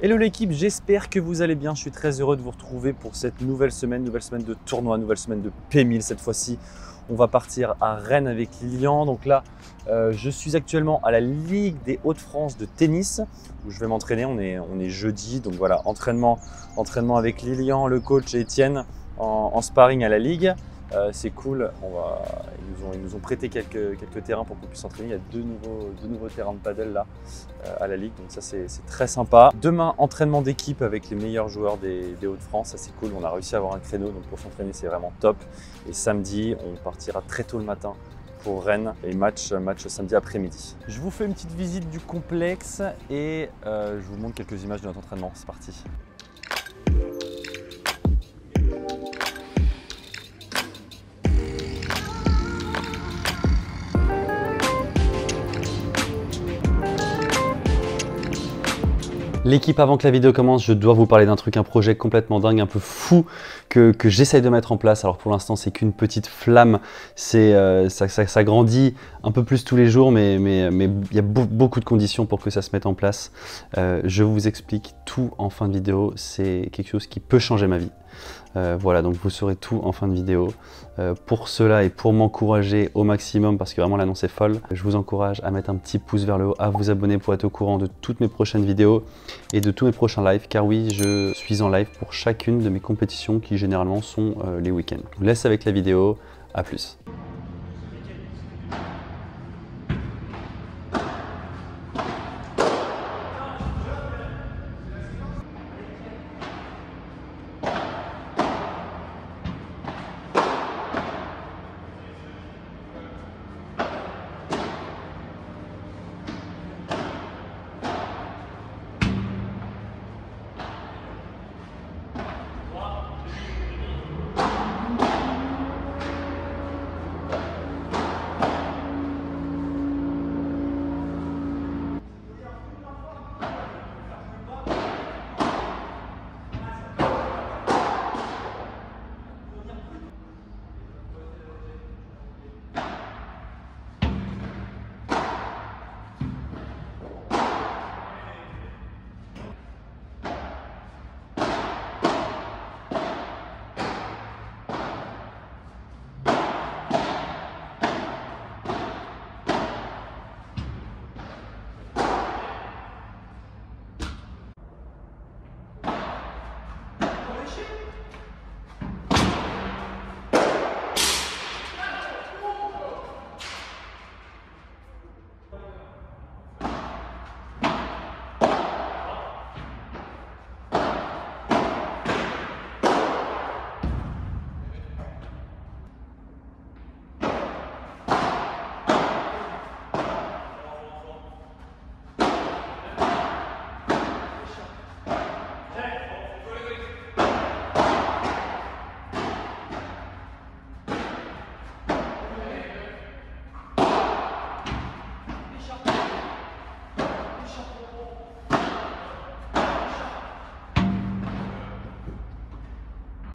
Hello l'équipe, j'espère que vous allez bien. Je suis très heureux de vous retrouver pour cette nouvelle semaine de tournoi, nouvelle semaine de P1000. Cette fois-ci, on va partir à Rennes avec Lilian. Donc là, je suis actuellement à la Ligue des Hauts-de-France de tennis où je vais m'entraîner. On est jeudi, donc voilà, entraînement avec Lilian, le coach et Étienne en sparring à la Ligue. C'est cool, ils nous ont prêté quelques terrains pour qu'on puisse s'entraîner. Il y a deux nouveaux terrains de paddle là à la Ligue, donc ça c'est très sympa. Demain, entraînement d'équipe avec les meilleurs joueurs des Hauts-de-France, ça c'est cool. On a réussi à avoir un créneau, donc pour s'entraîner c'est vraiment top. Et samedi, on partira très tôt le matin pour Rennes et match samedi après-midi. Je vous fais une petite visite du complexe et je vous montre quelques images de notre entraînement. C'est parti. L'équipe, avant que la vidéo commence, je dois vous parler d'un truc, un projet complètement dingue, un peu fou que j'essaye de mettre en place. Alors pour l'instant, c'est qu'une petite flamme, ça grandit un peu plus tous les jours, mais il y a beaucoup de conditions pour que ça se mette en place. Je vous explique tout en fin de vidéo, c'est quelque chose qui peut changer ma vie. Voilà, donc vous saurez tout en fin de vidéo. Pour cela et pour m'encourager au maximum, parce que vraiment l'annonce est folle, je vous encourage à mettre un petit pouce vers le haut, à vous abonner pour être au courant de toutes mes prochaines vidéos et de tous mes prochains lives, car oui, je suis en live pour chacune de mes compétitions qui généralement sont les week-ends. Je vous laisse avec la vidéo, à plus.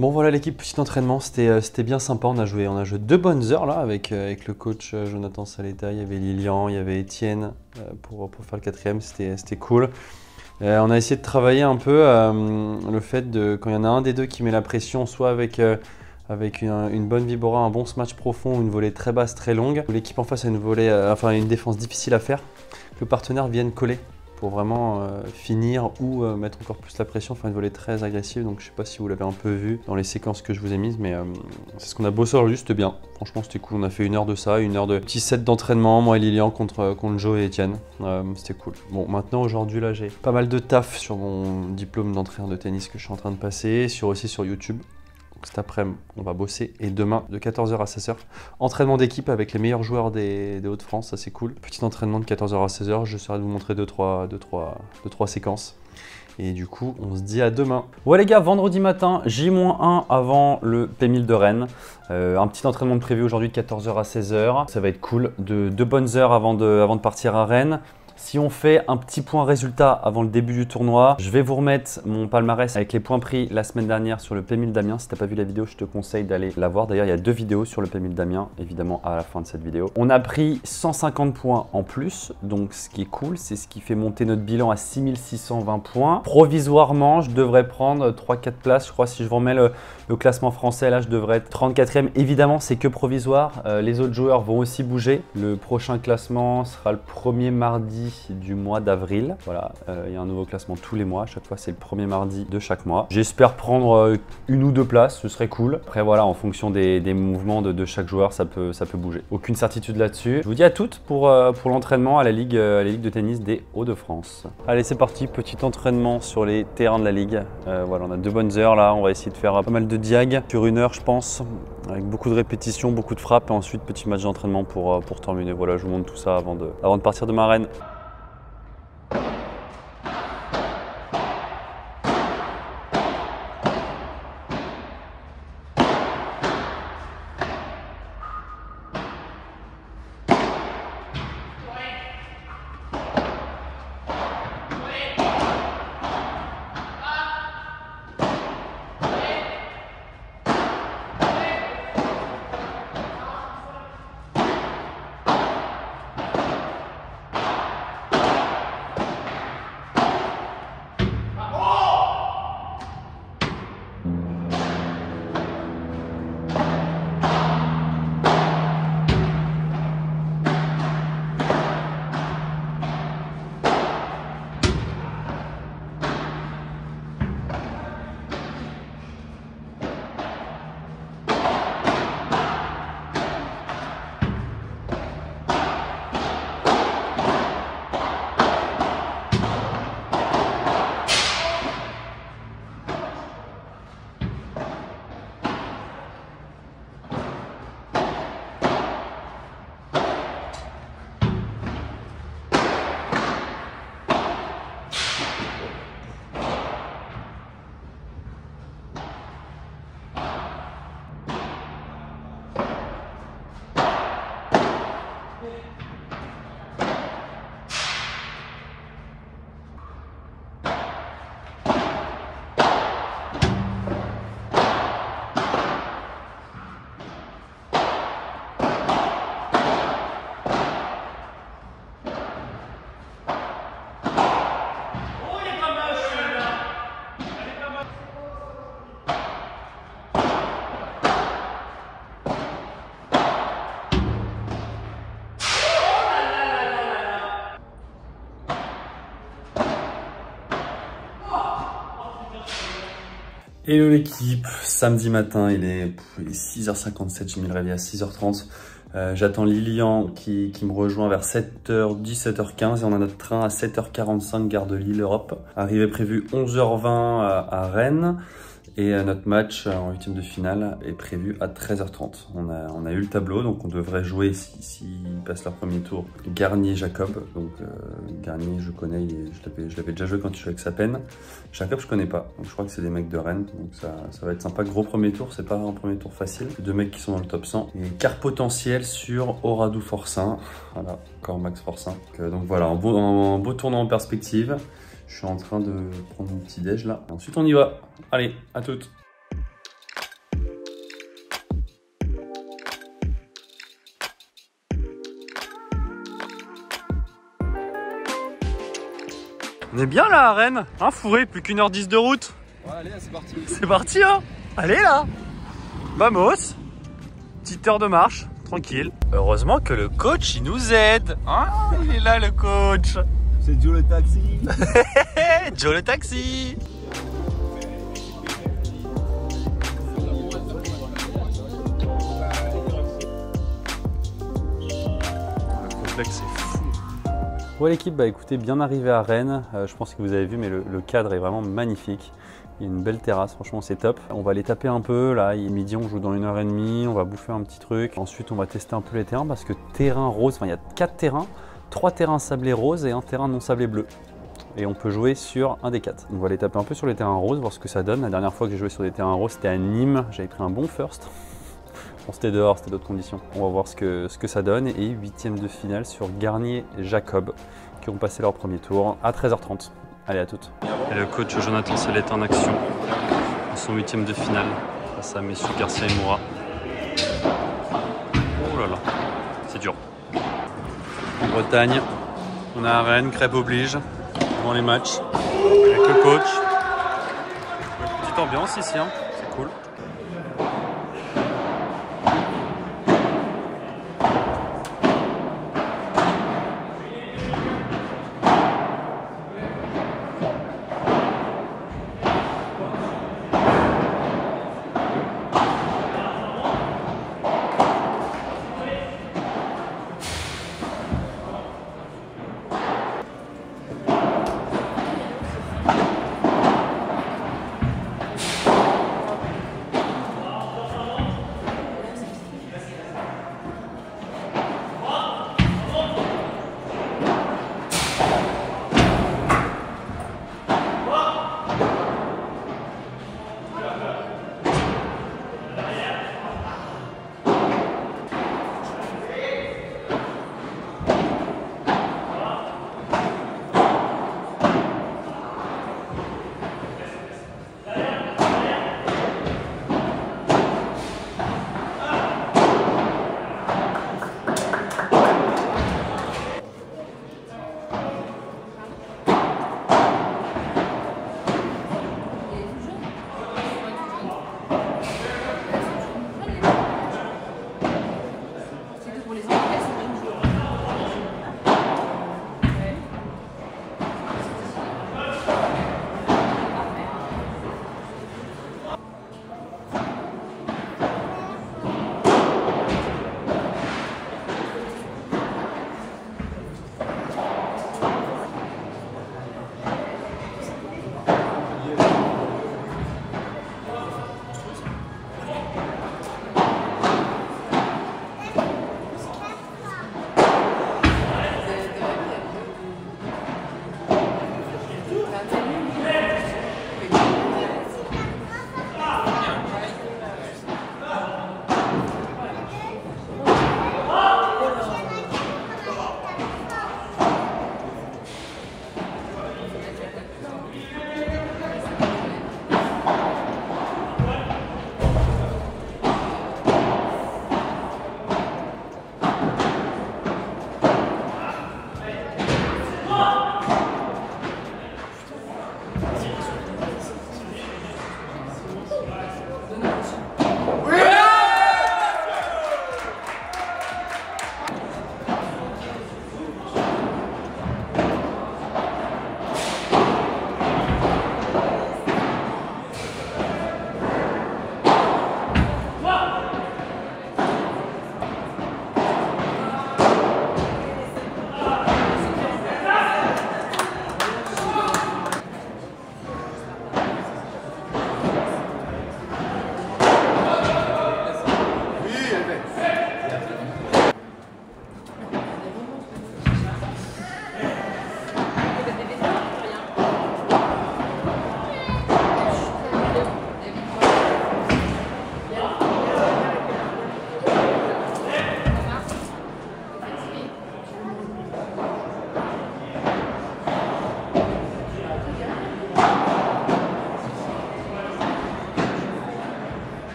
Bon voilà l'équipe, petit entraînement, c'était bien sympa, on a joué 2 bonnes heures là avec le coach Jonathan Saleta, il y avait Lilian, il y avait Étienne pour faire le 4e, c'était cool. On a essayé de travailler un peu le fait de, quand il y en a un des deux qui met la pression, soit avec une bonne vibora, un bon smash profond, une volée très basse, très longue, l'équipe en face a une défense difficile à faire, que le partenaire vienne coller pour vraiment finir ou mettre encore plus la pression, faire une volée très agressive. Donc je sais pas si vous l'avez un peu vu dans les séquences que je vous ai mises, mais c'est ce qu'on a bossé aujourd'hui, c'était bien. Franchement c'était cool, on a fait 1 heure de ça, 1 heure de petit set d'entraînement, moi et Lilian contre Joe et Étienne. C'était cool. Bon maintenant aujourd'hui là j'ai pas mal de taf sur mon diplôme d'entraîneur de tennis que je suis en train de passer, aussi sur YouTube. Donc cet après-midi, on va bosser et demain de 14 h à 16 h, entraînement d'équipe avec les meilleurs joueurs des Hauts-de-France, ça c'est cool. Petit entraînement de 14 h à 16 h, j'essaierai de vous montrer 2-3 séquences. Et du coup, on se dit à demain. Ouais les gars, vendredi matin, J-1 avant le P1000 de Rennes. Un petit entraînement de prévu aujourd'hui de 14 h à 16 h. Ça va être cool. 2 bonnes heures avant de partir à Rennes. Si on fait un petit point résultat avant le début du tournoi, je vais vous remettre mon palmarès avec les points pris la semaine dernière sur le P1000 d'Amiens. Si tu n'as pas vu la vidéo, je te conseille d'aller la voir. D'ailleurs, il y a 2 vidéos sur le P1000 d'Amiens, évidemment à la fin de cette vidéo. On a pris 150 points en plus, donc ce qui est cool, c'est ce qui fait monter notre bilan à 6620 points. Provisoirement, je devrais prendre 3-4 places. Je crois si je vous remets le classement français, là, je devrais être 34e. Évidemment, c'est que provisoire. Les autres joueurs vont aussi bouger. Le prochain classement sera le premier mardi du mois d'avril. Voilà, il y a un nouveau classement tous les mois. À chaque fois, c'est le premier mardi de chaque mois. J'espère prendre 1 ou 2 places, ce serait cool. Après, voilà, en fonction des mouvements de chaque joueur, ça peut bouger. Aucune certitude là-dessus. Je vous dis à toutes pour l'entraînement à la Ligue de tennis des Hauts-de-France. Allez, c'est parti. Petit entraînement sur les terrains de la Ligue. Voilà, on a 2 bonnes heures là. On va essayer de faire pas mal de diag sur 1 heure, je pense, avec beaucoup de répétitions, beaucoup de frappes et ensuite petit match d'entraînement pour terminer. Voilà, je vous montre tout ça avant de partir de ma arène. Hello l'équipe, samedi matin, il est 6h57, j'ai mis le réveil à 6h30. J'attends Lilian qui me rejoint vers 7h10, 7h15 et on a notre train à 7h45, gare de Lille-Europe. Arrivée prévue 11h20 à Rennes. Et notre match en 8e de finale est prévu à 13h30. On a eu le tableau, donc on devrait jouer s'ils passent leur premier tour. Garnier-Jacob, donc Garnier je connais, je l'avais déjà joué quand il jouait avec Sapen. Jacob je connais pas, donc je crois que c'est des mecs de Rennes, donc ça va être sympa. Gros premier tour, c'est pas un premier tour facile. 2 mecs qui sont dans le top 100. Et quart potentiel sur Oradou Forçin, voilà, encore Max Forçin. Donc voilà, un beau tournoi en perspective. Je suis en train de prendre mon petit déj là. Ensuite on y va. Allez, à toutes. On est bien là à Rennes, hein fourré, plus qu'1h10 de route. Ouais allez, c'est parti. C'est parti hein. Allez là. Vamos. Petite heure de marche, tranquille. Heureusement que le coach il nous aide. Hein, il est là le coach. C'est Joe le taxi. Joe le taxi. Le complexe c'est fou. Ouais l'équipe, bah écoutez, bien arrivé à Rennes. Je pense que vous avez vu, mais le cadre est vraiment magnifique. Il y a une belle terrasse, franchement c'est top. On va aller taper un peu, là il est midi, on joue dans 1h30, on va bouffer un petit truc. Ensuite on va tester un peu les terrains parce que terrain rose, enfin il y a 4 terrains. 3 terrains sablés roses et un terrain non sablé bleu. Et on peut jouer sur un des 4. On va aller taper un peu sur les terrains roses, voir ce que ça donne. La dernière fois que j'ai joué sur des terrains roses, c'était à Nîmes. J'avais pris un bon first. Bon, c'était dehors, c'était d'autres conditions. On va voir ce que ça donne. Et 8e de finale sur Garnier-Jacob, qui ont passé leur premier tour à 13h30. Allez, à toutes. Et le coach Jonathan Sallet en action dans son 8e de finale face à messieurs Garcia et Moura. Oh là là, c'est dur. En Bretagne, on a à Rennes, crêpe oblige, devant les matchs, avec le coach. Petite ambiance ici, hein, c'est cool.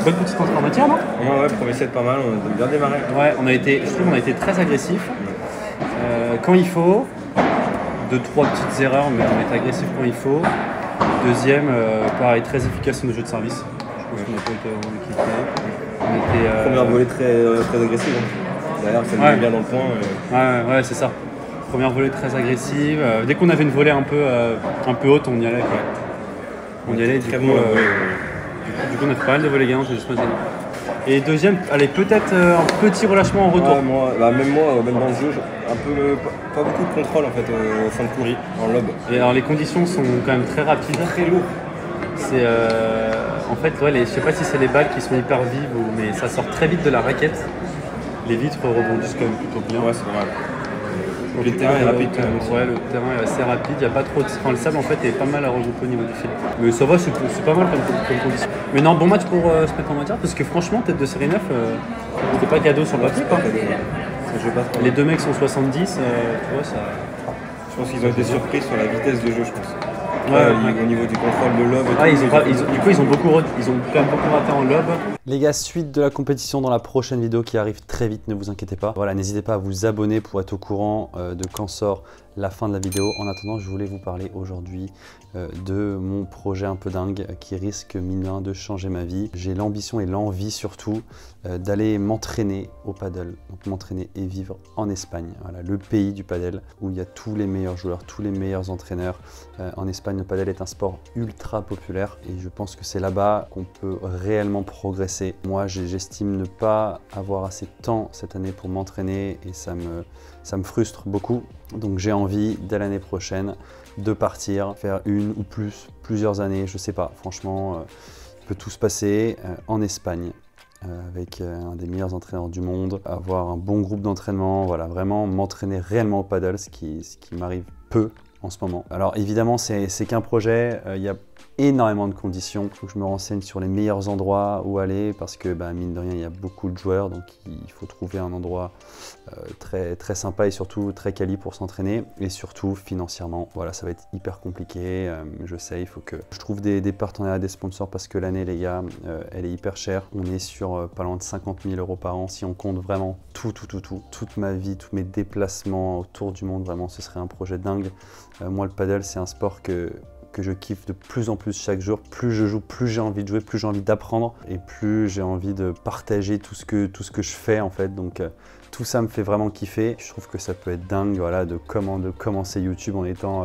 Bonne petite entrée en matière, non? Ouais, premier set pas mal, on a bien démarré. Ouais, je trouve qu'on a été très agressif. Quand il faut, 2-3 petites erreurs, mais on est agressif quand il faut. Deuxième, pareil, très efficace sur nos jeux de service. Je pense qu'on n'a pas été équipé. Première volée très agressive. Derrière, ça me met bien dans le point. Ouais, c'est ça. Première volée très agressive. Dès qu'on avait une volée un peu haute, on y allait. Quoi. On y allait, du coup, on a fait pas mal de volées gagnantes. Et deuxième, allez, peut-être un petit relâchement en retour. Ouais, même dans le jeu, pas beaucoup de contrôle en fait au fond de couris, en lob. Et alors les conditions sont quand même très rapides. Très lourd. C'est en fait, ouais, je sais pas si c'est les balles qui sont hyper vives, mais ça sort très vite de la raquette. Les vitres rebondissent quand même plutôt bien. Ouais, c'est vrai. Donc, le terrain est rapide quand même. Ouais, le terrain est assez rapide. Il y a pas trop de... le sable en fait est pas mal à regrouper au niveau du fil. Mais ça va, c'est pas mal comme condition. Mais non, bon match pour se mettre en matière parce que franchement, tête de série 9, c'était pas cadeau sur le papier. Les deux mecs sont 70, tu vois ça. Je pense qu'ils ont été surpris sur la vitesse de jeu, je pense. Ouais. Au niveau du contrôle de lob. Ils ont quand même beaucoup raté en lob. Les gars, suite de la compétition dans la prochaine vidéo qui arrive très vite, ne vous inquiétez pas. Voilà, n'hésitez pas à vous abonner pour être au courant de quand sort la fin de la vidéo. En attendant, je voulais vous parler aujourd'hui de mon projet un peu dingue qui risque, mine de rien, de changer ma vie. J'ai l'ambition et l'envie surtout d'aller m'entraîner au paddle, donc m'entraîner et vivre en Espagne. Voilà, le pays du paddle où il y a tous les meilleurs joueurs, tous les meilleurs entraîneurs. En Espagne, le paddle est un sport ultra populaire et je pense que c'est là-bas qu'on peut réellement progresser. Moi, j'estime ne pas avoir assez de temps cette année pour m'entraîner et ça me frustre beaucoup. Donc j'ai envie, dès l'année prochaine, de partir, faire une ou plusieurs années, je sais pas. Franchement, il peut tout se passer en Espagne. Avec un des meilleurs entraîneurs du monde, avoir un bon groupe d'entraînement, voilà, vraiment m'entraîner réellement au paddle, ce qui m'arrive peu en ce moment. Alors évidemment, c'est qu'un projet, il y a énormément de conditions. Il faut que je me renseigne sur les meilleurs endroits où aller parce que mine de rien, il y a beaucoup de joueurs, donc il faut trouver un endroit très, très sympa et surtout très quali pour s'entraîner et surtout financièrement. Voilà, ça va être hyper compliqué. Je sais, il faut que je trouve des partenariats, des sponsors parce que l'année, les gars, elle est hyper chère. On est sur pas loin de 50 000 € par an si on compte vraiment toute ma vie, tous mes déplacements autour du monde. Vraiment, ce serait un projet dingue. Moi, le paddle, c'est un sport que je kiffe de plus en plus chaque jour. Plus je joue, plus j'ai envie de jouer, plus j'ai envie d'apprendre et plus j'ai envie de partager tout ce que je fais en fait. Donc tout ça me fait vraiment kiffer. Je trouve que ça peut être dingue, voilà, de commencer YouTube en étant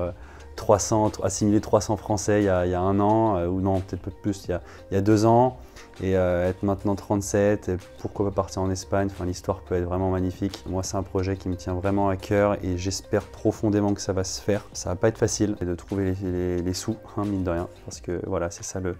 assimilé 300 Français il y a un an, ou non, peut-être peu plus, il y a 2 ans, et être maintenant 37, et pourquoi pas partir en Espagne. Enfin, l'histoire peut être vraiment magnifique. Moi, c'est un projet qui me tient vraiment à cœur et j'espère profondément que ça va se faire. Ça va pas être facile de trouver les sous, hein, mine de rien, parce que voilà, c'est ça le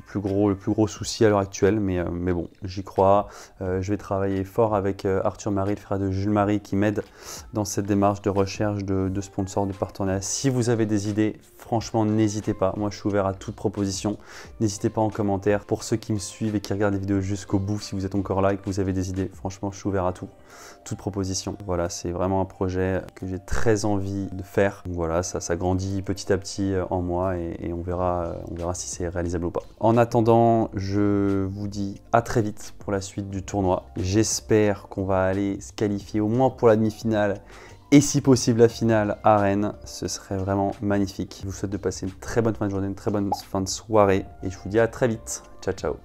plus gros souci à l'heure actuelle, mais bon, j'y crois. Je vais travailler fort avec Arthur Marie, le frère de Jules Marie, qui m'aide dans cette démarche de recherche de sponsors, de partenaires. Si vous avez des idées, franchement, n'hésitez pas. Moi, je suis ouvert à toute proposition. N'hésitez pas en commentaire. Pour ceux qui me suivent et qui regardent les vidéos jusqu'au bout, si vous êtes encore là et que vous avez des idées, franchement, je suis ouvert à toute proposition. Voilà, c'est vraiment un projet que j'ai très envie de faire. Donc voilà, ça grandit petit à petit en moi et on verra si c'est réalisable ou pas. En attendant, je vous dis à très vite pour la suite du tournoi. J'espère qu'on va aller se qualifier au moins pour la demi-finale et si possible la finale à Rennes. Ce serait vraiment magnifique. Je vous souhaite de passer une très bonne fin de journée, une très bonne fin de soirée et je vous dis à très vite. Ciao, ciao.